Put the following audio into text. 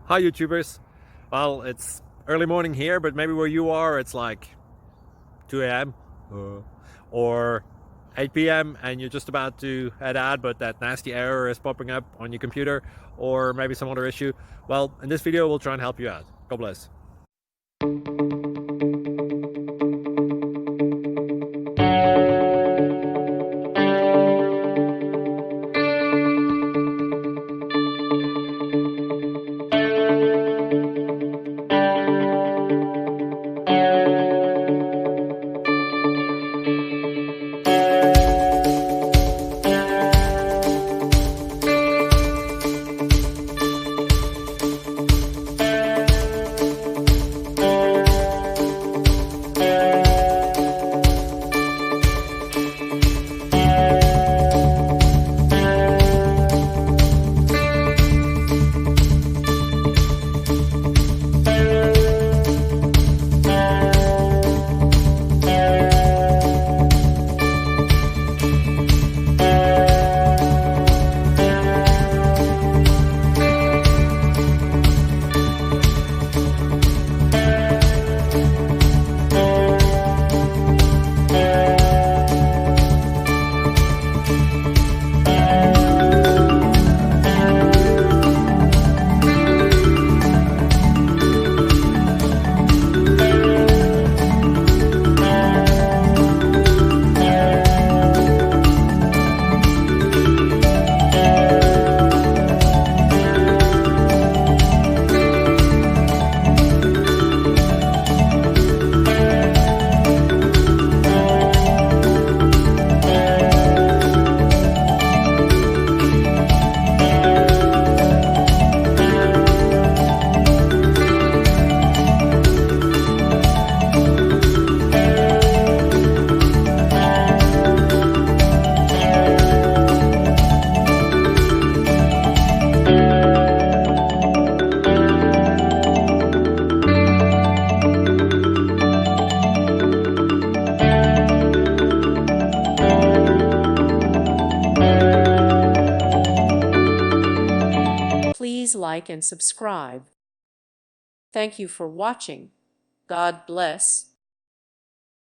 Hi YouTubers. Well, it's early morning here, but maybe where you are it's like 2 a.m. or 8 p.m. and you're just about to head out, but that nasty error is popping up on your computer, or maybe some other issue. Well, in this video we'll try and help you out. God bless. Please like and subscribe. Thank you for watching. God bless.